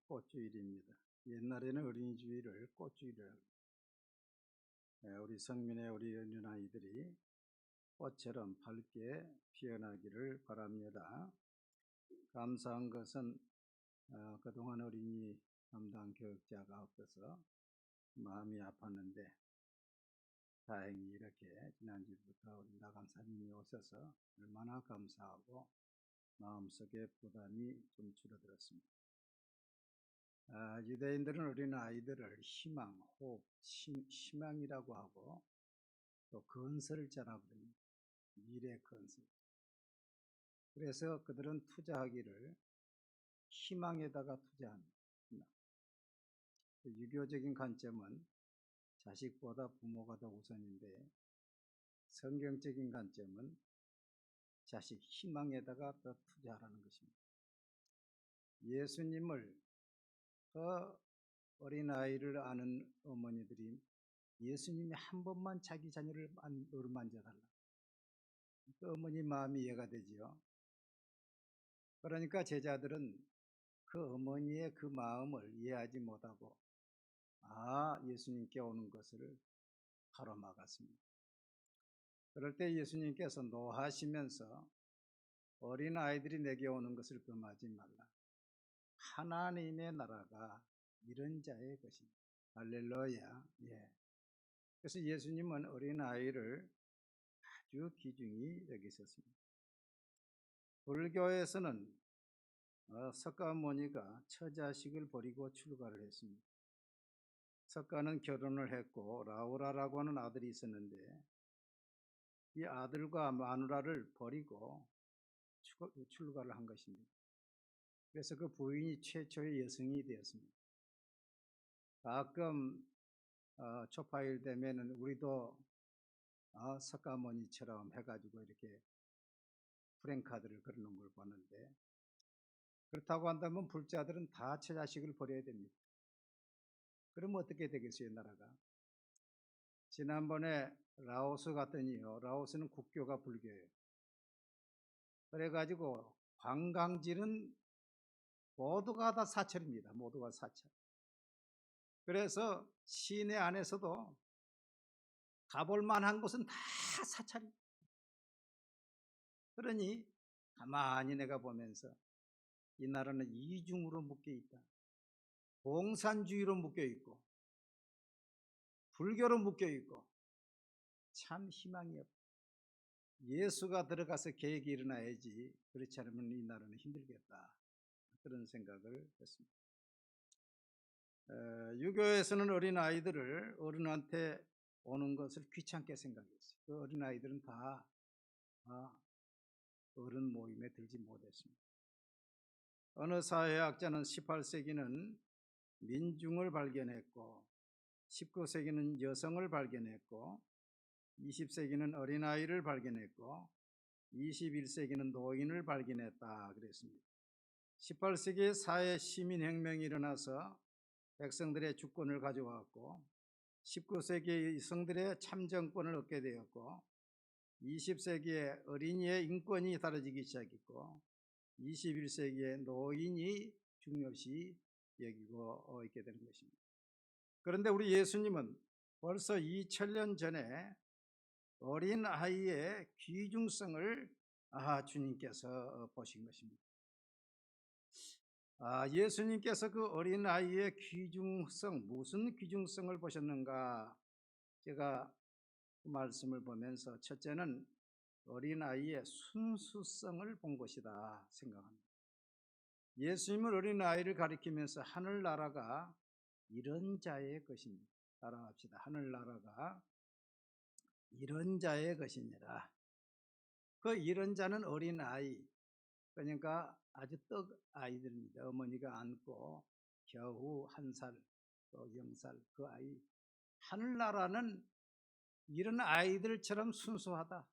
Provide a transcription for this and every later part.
꽃주일입니다. 옛날에는 어린이 주일을 꽃주일이라고 합니다. 우리 성민의 우리 어린아이들이 꽃처럼 밝게 피어나기를 바랍니다. 감사한 것은 그동안 어린이 담당 교육자가 없어서 마음이 아팠는데 다행히 이렇게 지난주부터 우리 나감사님이 오셔서 얼마나 감사하고 마음속에 부담이 좀 줄어들었습니다. 유대인들은 어린아이들을 희망, 호흡, 희망이라고 하고 또 건설자라고 합니다. 미래 건설. 그래서 그들은 투자하기를 희망에다가 투자합니다. 유교적인 관점은 자식보다 부모가 더 우선인데 성경적인 관점은 자식 희망에다가 더 투자하라는 것입니다. 예수님을 더 어린아이를 아는 어머니들이 예수님이 한 번만 자기 자녀를 어루만져달라. 그 어머니 마음이 이해가 되지요. 그러니까 제자들은 그 어머니의 그 마음을 이해하지 못하고 예수님께 오는 것을 가로막았습니다. 그럴 때 예수님께서 노하시면서 어린아이들이 내게 오는 것을 금하지 말라. 하나님의 나라가 이런 자의 것입니다. 할렐루야. 예. 그래서 예수님은 어린아이를 아주 귀중히 여기셨습니다. 불교에서는 석가모니가 처자식을 버리고 출가를 했습니다. 석가는 결혼을 했고 라우라라고 하는 아들이 있었는데 이 아들과 마누라를 버리고 출가를 한 것입니다. 그래서 그 부인이 최초의 여성이 되었습니다. 가끔 초파일 되면은 우리도 석가모니처럼 해가지고 이렇게 프랭카드를 걸어놓은 걸 봤는데, 그렇다고 한다면 불자들은 다 처자식을 버려야 됩니다. 그러면 어떻게 되겠어요, 나라가? 지난번에 라오스 갔더니요, 라오스는 국교가 불교예요. 그래가지고 관광지는 모두가 다 사찰입니다. 모두가 사찰. 그래서 시내 안에서도 가볼 만한 곳은 다 사찰입니다. 그러니 가만히 내가 보면서 이 나라는 이중으로 묶여 있다. 공산주의로 묶여 있고 불교로 묶여 있고 참 희망이 없다. 예수가 들어가서 계획이 일어나야지 그렇지 않으면 이 나라는 힘들겠다. 그런 생각을 했습니다. 유교에서는 어린아이들을 어른한테 오는 것을 귀찮게 생각했어요. 그 어린아이들은 다 어른 모임에 들지 못했습니다. 어느 사회학자는 18세기는 민중을 발견했고 19세기는 여성을 발견했고 20세기는 어린아이를 발견했고 21세기는 노인을 발견했다 그랬습니다. 18세기에 사회 시민혁명이 일어나서 백성들의 주권을 가져왔고 19세기에 여성들의 참정권을 얻게 되었고 20세기에 어린이의 인권이 다뤄지기 시작했고 21세기에 노인이 중요시 여기고 있게 되는 것입니다. 그런데 우리 예수님은 벌써 2000년 전에 어린아이의 귀중성을 주님께서 보신 것입니다. 예수님께서 그 어린아이의 귀중성, 무슨 귀중성을 보셨는가? 제가 그 말씀을 보면서 첫째는 어린아이의 순수성을 본 것이다 생각합니다. 예수님은 어린아이를 가리키면서 하늘나라가 이런 자의 것입니다. 따라합시다. 하늘나라가 이런 자의 것이니라. 그 이런 자는 어린아이, 그러니까 아주 떡 아이들입니다. 어머니가 안고 겨우 1살 또 0살 그 아이. 하늘나라는 이런 아이들처럼 순수하다.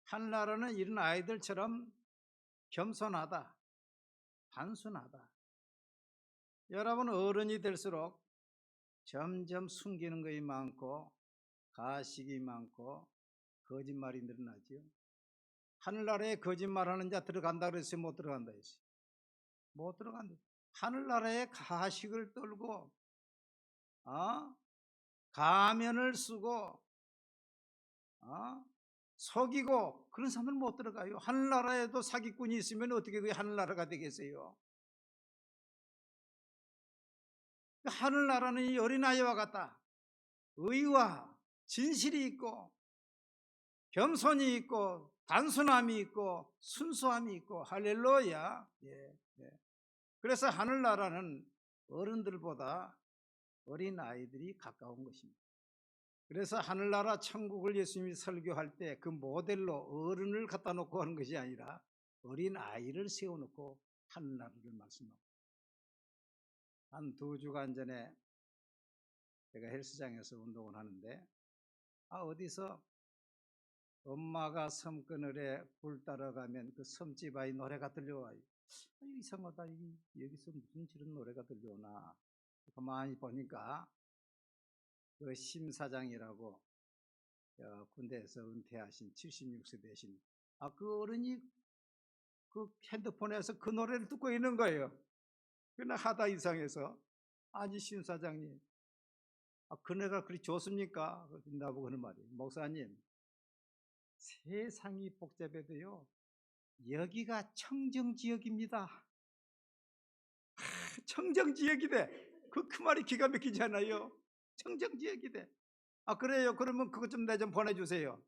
하늘나라는 이런 아이들처럼 겸손하다. 단순하다. 여러분 어른이 될수록 점점 숨기는 것이 많고 가식이 많고 거짓말이 늘어나죠. 하늘나라에 거짓말하는 자 들어간다 그랬어요? 못 들어간다 했어요? 못 들어간다. 하늘나라의 가식을 떨고 가면을 쓰고 속이고 그런 사람은 못 들어가요. 하늘나라에도 사기꾼이 있으면 어떻게 그게 하늘나라가 되겠어요? 하늘나라는 이 어린아이와 같다. 의와 진실이 있고 겸손이 있고 단순함이 있고 순수함이 있고 할렐루야. 예. 그래서 하늘나라는 어른들보다 어린아이들이 가까운 것입니다. 그래서 하늘나라 천국을 예수님이 설교할 때 그 모델로 어른을 갖다 놓고 하는 것이 아니라 어린아이를 세워놓고 하늘나라를 말씀합니다. 한 2주간 전에 제가 헬스장에서 운동을 하는데 어디서 엄마가 섬그늘에 굴 따라가면 그 섬집 아이 노래가 들려와요. 이상하다. 여기서 무슨 저런 노래가 들려오나. 가만히 보니까 그 심사장이라고 군대에서 은퇴하신 76세 되신 그 어른이 그 핸드폰에서 그 노래를 듣고 있는 거예요. 그러나 하다 이상해서 아니 심사장님 그 노래가 그리 좋습니까? 나보고 하는 말이에요. 목사님 세상이 복잡해도요 여기가 청정지역입니다. 청정지역이래. 그 말이 기가 막히지 않아요? 청정지역이래. 그래요? 그러면 그것 좀 내 좀 보내주세요.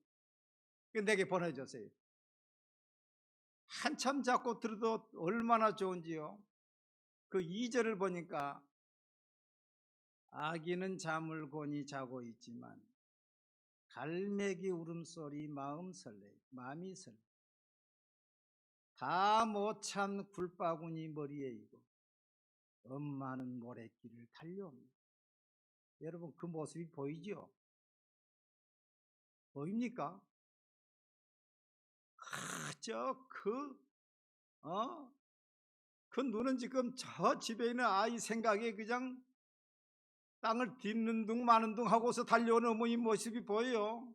내게 보내주세요. 한참 잡고 들어도 얼마나 좋은지요. 그 2절을 보니까 아기는 잠을 고니 자고 있지만 갈매기 울음소리 마음이 설레. 다 못 찬 굴바구니 머리에 이고 엄마는 모래길을 달려옵니다. 여러분 그 모습이 보이죠? 보입니까? 그 눈은 지금 저 집에 있는 아이 생각에 그냥 땅을 딛는 둥 마는 둥 하고서 달려오는 어머니 모습이 보여요.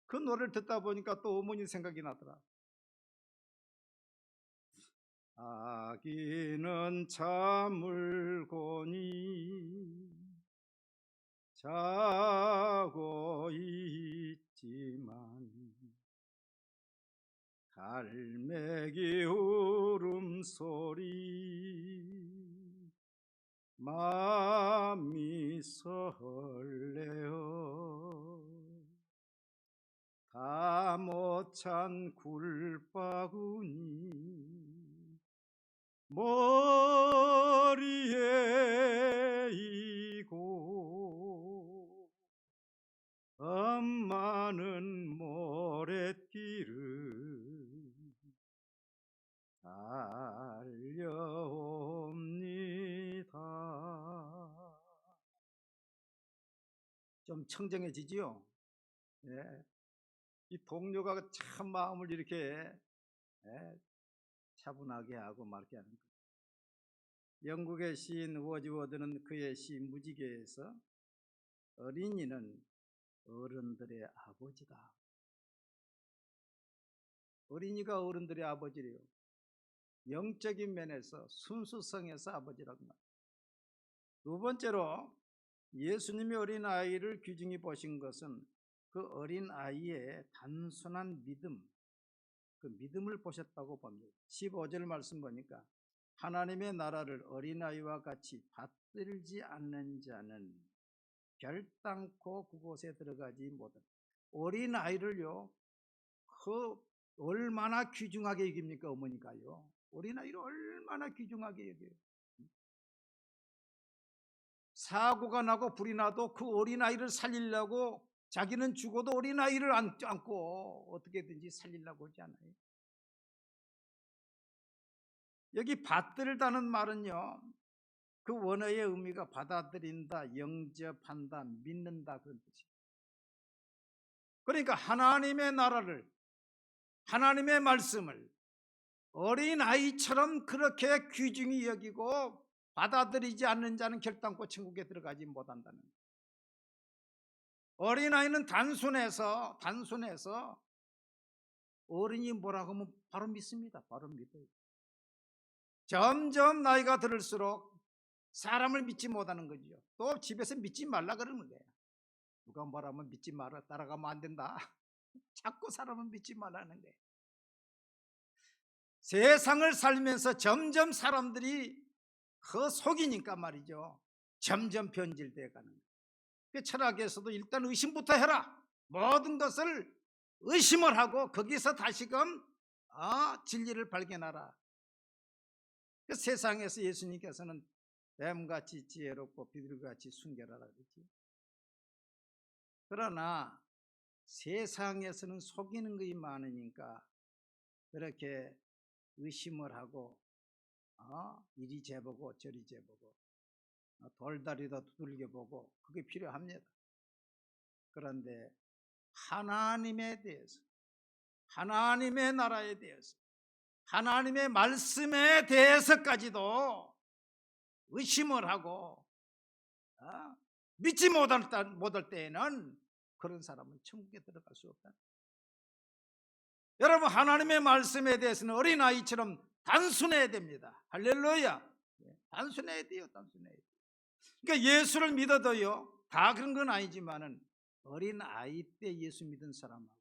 그 노래를 듣다 보니까 또 어머니 생각이 나더라. 아기는 잠을 고니 자고 있지만 갈매기 울음소리 마음이 설레어 다 못 찬 굴바구니 머리에 이고 엄마는 모래길을 달려옵니다. 좀 청정해지지요? 예. 이 동료가 참 마음을 이렇게 차분하게 하고 맑게 하는 거예요. 영국의 시인 워즈워드는 그의 시 무지개에서 어린이는 어른들의 아버지다. 어린이가 어른들의 아버지래요. 영적인 면에서 순수성에서 아버지라고 말합니다. 두 번째로 예수님이 어린아이를 귀중히 보신 것은 그 어린아이의 단순한 믿음, 그 믿음을 보셨다고 봅니다. 15절 말씀 보니까 하나님의 나라를 어린아이와 같이 받들지 않는 자는 결단코 그곳에 들어가지 못한다. 어린아이를요 얼마나 귀중하게 여깁니까? 어머니가요 어린아이를 얼마나 귀중하게 여겨요. 사고가 나고 불이 나도 그 어린아이를 살리려고 자기는 죽어도 어린아이를 안고 어떻게든지 살리려고 하지 않아요. 여기 받들다는 말은요 그 원어의 의미가 받아들인다, 영접한다, 믿는다 그런 뜻이에요. 그러니까 하나님의 나라를, 하나님의 말씀을 어린아이처럼 그렇게 귀중히 여기고 받아들이지 않는 자는 결단코 천국에 들어가지 못한다는 거예요. 어린아이는 단순해서 어른이 뭐라고 하면 바로 믿습니다. 바로 믿어요. 점점 나이가 들을수록 사람을 믿지 못하는 거죠. 또 집에서 믿지 말라 그러는 거예요. 누가 뭐라면 믿지 마라, 따라가면 안 된다. 자꾸 사람을 믿지 말라는 거예요. 세상을 살면서 점점 사람들이 그 속이니까 말이죠. 점점 변질되어 가는 거예요. 철학에서도 일단 의심부터 해라. 모든 것을 의심을 하고 거기서 다시금 진리를 발견하라. 그 세상에서 예수님께서는 뱀같이 지혜롭고 비둘기같이 순결하라 그러지. 그러나 세상에서는 속이는 것이 많으니까 그렇게 의심을 하고 이리 재보고 저리 재보고 돌다리도 두들겨 보고 그게 필요합니다. 그런데 하나님에 대해서, 하나님의 나라에 대해서, 하나님의 말씀에 대해서까지도 의심을 하고 믿지 못할 때에는 그런 사람은 천국에 들어갈 수 없다. 여러분, 하나님의 말씀에 대해서는 어린아이처럼 단순해야 됩니다. 할렐루야. 단순해야 돼요. 단순해야 돼요. 그러니까 예수를 믿어도요, 다 그런 건 아니지만은 어린아이 때 예수 믿은 사람하고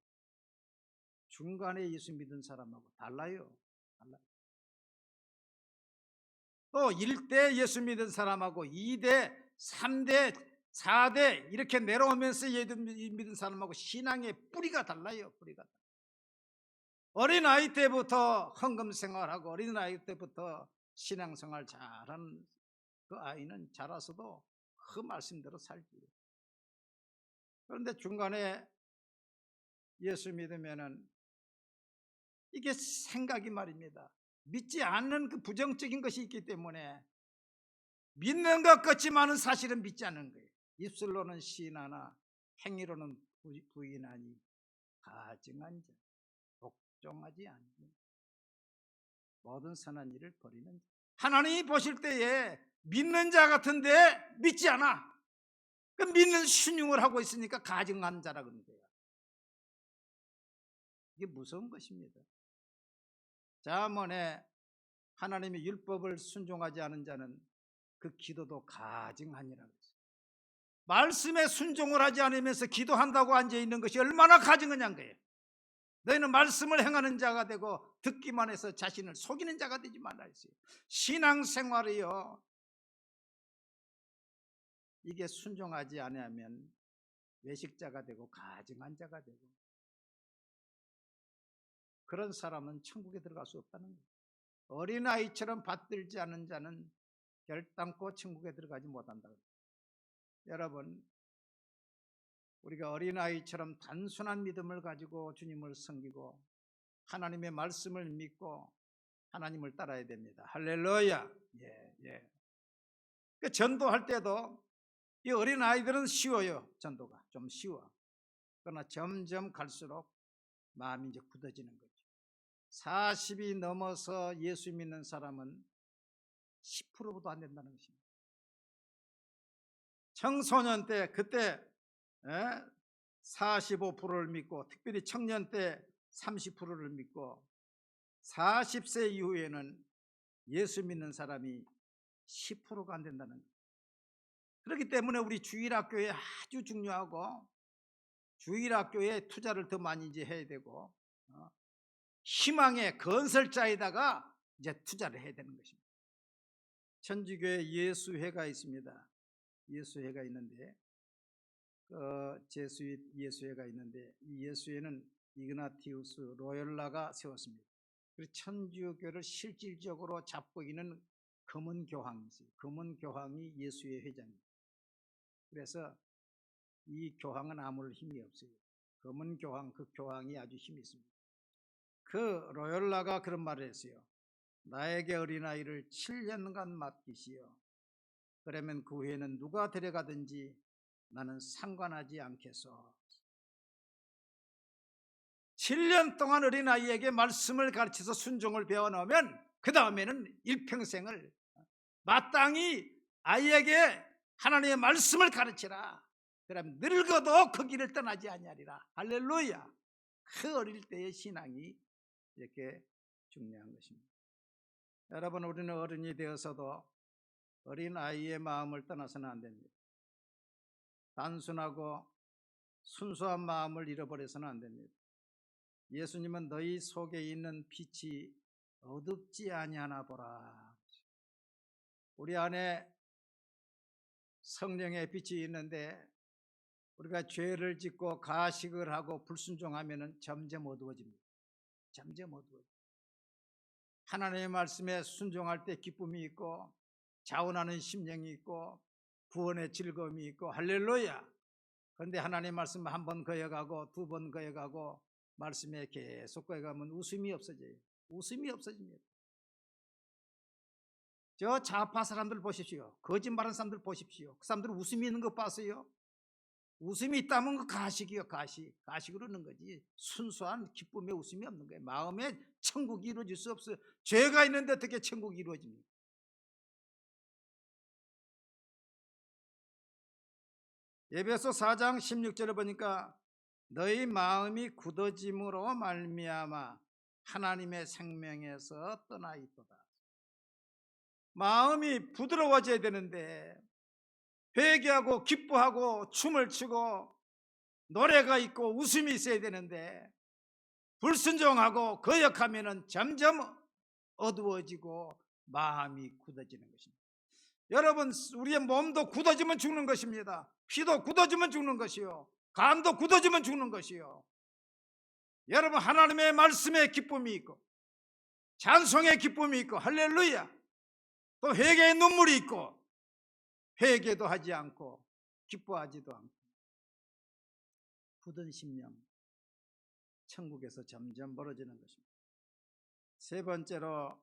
중간에 예수 믿은 사람하고 달라요. 달라요. 또 1대 예수 믿은 사람하고 2대, 3대, 4대 이렇게 내려오면서 예수 믿은 사람하고 신앙의 뿌리가 달라요. 뿌리가 달라요. 어린아이 때부터 헌금 생활하고 어린아이 때부터 신앙생활 잘하는 그 아이는 자라서도 그 말씀대로 살지요. 그런데 중간에 예수 믿으면은 이게 생각이 말입니다. 믿지 않는 그 부정적인 것이 있기 때문에 믿는 것 같지만은 사실은 믿지 않는 거예요. 입술로는 시인하나 행위로는 부인하니 가증한 자, 복종하지 않는 모든 선한 일을 버리는 자. 하나님이 보실 때에 믿는 자 같은데 믿지 않아. 그 믿는 신용을 하고 있으니까 가증한 자라 그런 거예요. 이게 무서운 것입니다. 잠언에 하나님의 율법을 순종하지 않은 자는 그 기도도 가증하니라 그랬어요. 말씀에 순종을 하지 않으면서 기도한다고 앉아있는 것이 얼마나 가증하냐는 거예요. 너희는 말씀을 행하는 자가 되고 듣기만 해서 자신을 속이는 자가 되지 말라 했어요. 신앙생활이요, 이게 순종하지 않으면 외식자가 되고 가증한 자가 되고 그런 사람은 천국에 들어갈 수 없다는 거예요. 어린아이처럼 받들지 않은 자는 결단코 천국에 들어가지 못한다. 여러분, 우리가 어린아이처럼 단순한 믿음을 가지고 주님을 섬기고 하나님의 말씀을 믿고 하나님을 따라야 됩니다. 할렐루야. 예. 그 전도할 때도 이 어린아이들은 쉬워요. 전도가 좀 쉬워. 그러나 점점 갈수록 마음이 이제 굳어지는 거죠. 40이 넘어서 예수 믿는 사람은 10%보다 안 된다는 것입니다. 청소년 때 그때 45%를 믿고 특별히 청년 때 30%를 믿고 40세 이후에는 예수 믿는 사람이 10%가 안 된다는 거예요. 그렇기 때문에 우리 주일학교에 아주 중요하고 주일학교에 투자를 더 많이 이제 해야 되고 희망의 건설자에다가 이제 투자를 해야 되는 것입니다. 천주교에 예수회가 있습니다. 예수회가 있는데 제수잇 예수회가 있는데 이 예수회는 이그나티우스 로열라가 세웠습니다. 그리고 천주교를 실질적으로 잡고 있는 금은 교황이 있어요. 금은 교황이 예수회 회장입니다. 그래서 이 교황은 아무런 힘이 없어요. 금은 교황, 그 교황이 아주 힘이 있습니다. 그 로열라가 그런 말을 했어요. 나에게 어린아이를 7년간 맡기시오. 그러면 그 후에는 누가 데려가든지 나는 상관하지 않겠소. 7년 동안 어린아이에게 말씀을 가르쳐서 순종을 배워놓으면 그 다음에는 일평생을 마땅히 아이에게 하나님의 말씀을 가르치라. 그러면 늙어도 그 길을 떠나지 아니하리라. 할렐루야. 그 어릴 때의 신앙이 이렇게 중요한 것입니다. 여러분, 우리는 어른이 되어서도 어린 아이의 마음을 떠나서는 안 됩니다. 단순하고 순수한 마음을 잃어버려서는 안 됩니다. 예수님은 너희 속에 있는 빛이 어둡지 아니하나 보라. 우리 안에 성령의 빛이 있는데 우리가 죄를 짓고 가식을 하고 불순종하면 점점 어두워집니다. 점점 어두워집니다. 하나님의 말씀에 순종할 때 기쁨이 있고 자원하는 심령이 있고 구원의 즐거움이 있고 할렐루야. 그런데 하나님의 말씀 한 번 거여가고 두 번 거여가고 말씀에 계속 거여가면 웃음이 없어져요. 웃음이 없어집니다. 저 좌파 사람들 보십시오. 거짓말하는 사람들 보십시오. 그 사람들 웃음이 있는 거 봤어요? 웃음이 있다면 그 가식이요. 가식으로 있는 거지. 순수한 기쁨의 웃음이 없는 거예요. 마음에 천국이 이루어질 수 없어요. 죄가 있는데 어떻게 천국이 이루어집니까? 에베소 4장 16절을 보니까 너희 마음이 굳어짐으로 말미암아 하나님의 생명에서 떠나 있도다. 마음이 부드러워져야 되는데 회개하고 기뻐하고 춤을 추고 노래가 있고 웃음이 있어야 되는데 불순종하고 거역하면 점점 어두워지고 마음이 굳어지는 것입니다. 여러분, 우리의 몸도 굳어지면 죽는 것입니다. 피도 굳어지면 죽는 것이요, 간도 굳어지면 죽는 것이요. 여러분, 하나님의 말씀에 기쁨이 있고 찬송의 기쁨이 있고 할렐루야, 또 회개의 눈물이 있고 회개도 하지 않고 기뻐하지도 않고 굳은 심령, 천국에서 점점 멀어지는 것입니다. 세 번째로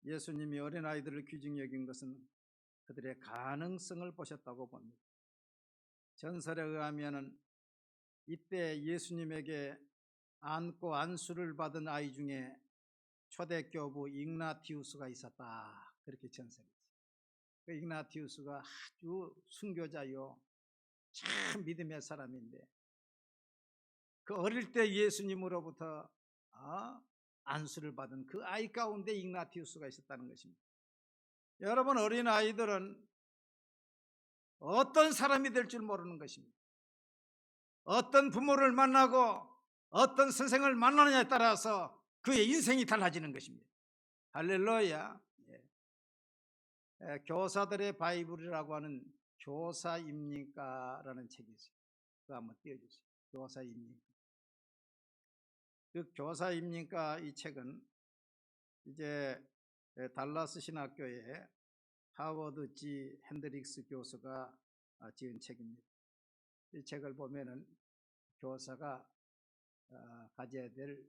예수님이 어린아이들을 귀중히 여긴 것은 그들의 가능성을 보셨다고 봅니다. 전설에 의하면 이때 예수님에게 안고 안수를 받은 아이 중에 초대교부 ig나티우스가 있었다, 그렇게 전설이 있어요. 그 ig나티우스가 아주 순교자요, 참 믿음의 사람인데 그 어릴 때 예수님으로부터 안수를 받은 그 아이 가운데 ig나티우스가 있었다는 것입니다. 여러분, 어린 아이들은 어떤 사람이 될 줄 모르는 것입니다. 어떤 부모를 만나고 어떤 선생을 만나느냐에 따라서 그의 인생이 달라지는 것입니다. 할렐루야. 교사들의 바이블이라고 하는 교사입니까? 라는 책이 있어요. 그거 한번 띄워주세요. 교사입니까? 그 교사입니까? 이 책은 이제 달라스 신학교의 하워드 G 핸드릭스 교수가 지은 책입니다. 이 책을 보면은 교사가 가져야 될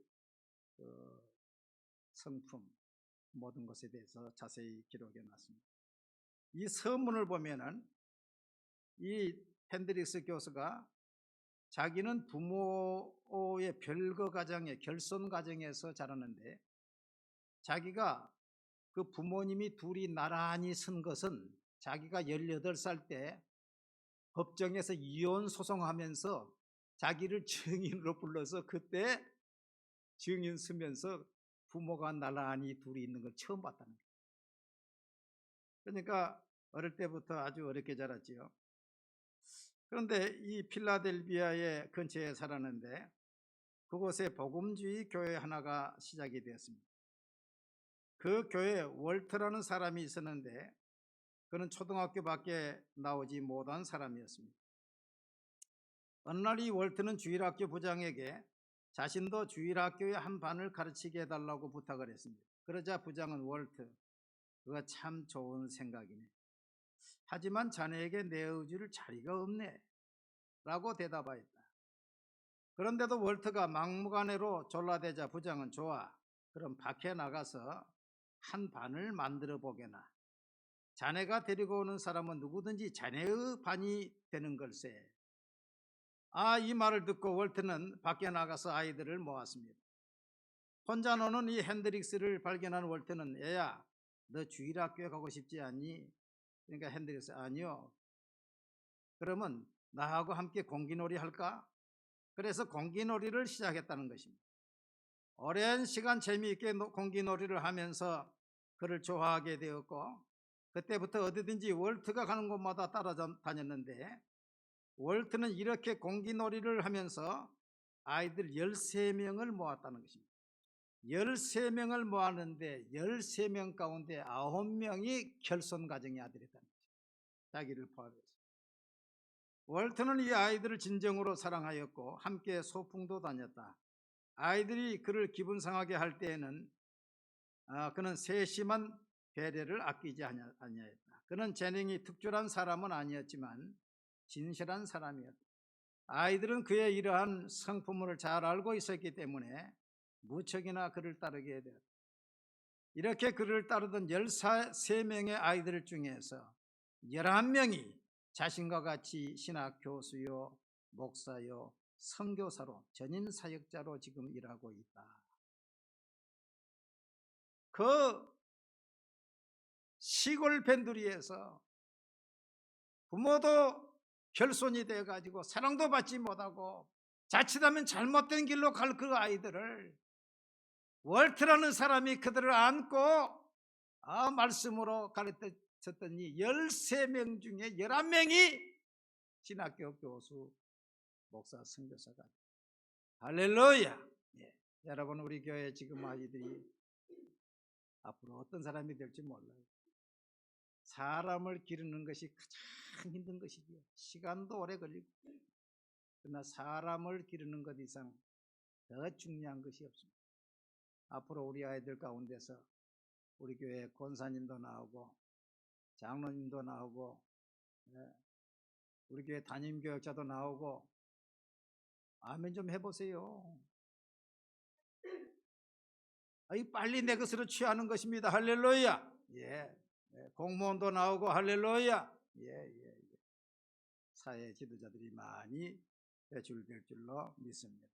성품, 모든 것에 대해서 자세히 기록해 놨습니다. 이 서문을 보면은 이 핸드릭스 교수가 자기는 부모의 별거 가정에, 결손 가정에서 자랐는데 자기가 그 부모님이 둘이 나란히 선 것은 자기가 18살 때 법정에서 이혼 소송하면서 자기를 증인으로 불러서 그때 증인 서면서 부모가 나란히 둘이 있는 걸 처음 봤다는 거예요. 그러니까 어릴 때부터 아주 어렵게 자랐지요. 그런데 이 필라델비아의 근처에 살았는데 그곳에 복음주의 교회 하나가 시작이 되었습니다. 그 교회에 월트라는 사람이 있었는데 그는 초등학교밖에 나오지 못한 사람이었습니다. 어느 날 이 월트는 주일학교 부장에게 자신도 주일학교의 한 반을 가르치게 해달라고 부탁을 했습니다. 그러자 부장은 월트, 그거 참 좋은 생각이네. 하지만 자네에게 내어줄 자리가 없네 라고 대답하였다. 그런데도 월트가 막무가내로 졸라대자 부장은 좋아, 그럼 밖에 나가서 한 반을 만들어 보게나. 자네가 데리고 오는 사람은 누구든지 자네의 반이 되는 걸세. 이 말을 듣고 월트는 밖에 나가서 아이들을 모았습니다. 혼자 노는 이 핸드릭스를 발견한 월트는 얘야, 너 주일학교에 가고 싶지 않니? 그러니까 핸드릭스 아니요. 그러면 나하고 함께 공기놀이 할까? 그래서 공기놀이를 시작했다는 것입니다. 오랜 시간 재미있게 공기놀이를 하면서 그를 좋아하게 되었고, 그때부터 어디든지 월트가 가는 곳마다 따라다녔는데, 월트는 이렇게 공기놀이를 하면서 아이들 13명을 모았다는 것입니다. 13명을 모았는데 13명 가운데 9명이 결손 가정의 아들이었다는 것입니다. 자기를 포함해서. 월트는 이 아이들을 진정으로 사랑하였고 함께 소풍도 다녔다. 아이들이 그를 기분 상하게 할 때에는 그는 세심한 배려를 아끼지 아니하였다. 그는 재능이 특출한 사람은 아니었지만 진실한 사람이었다. 아이들은 그의 이러한 성품을 잘 알고 있었기 때문에 무척이나 그를 따르게 되었다. 이렇게 그를 따르던 13명의 아이들 중에서 11명이 자신과 같이 신학 교수요, 목사요, 선교사로, 전임 사역자로 지금 일하고 있다. 그 시골 밴드리에서 부모도 결손이 돼가지고 사랑도 받지 못하고 자칫하면 잘못된 길로 갈 그 아이들을 월트라는 사람이 그들을 안고 말씀으로 가르쳤더니 13명 중에 11명이 신학교 교수, 목사, 선교사가. 할렐루야. 예. 여러분, 우리 교회 지금 아이들이 앞으로 어떤 사람이 될지 몰라요. 사람을 기르는 것이 가장 힘든 것이지요. 시간도 오래 걸리고. 그러나 사람을 기르는 것 이상 더 중요한 것이 없습니다. 앞으로 우리 아이들 가운데서 우리 교회 권사님도 나오고 장로님도 나오고 우리 교회 담임교역자도 나오고 아멘 좀 해보세요. 빨리 내 것으로 취하는 것입니다. 할렐루야. 예. 공무원도 나오고 할렐루야. 예. 사회 지도자들이 많이 배출될 줄로 믿습니다.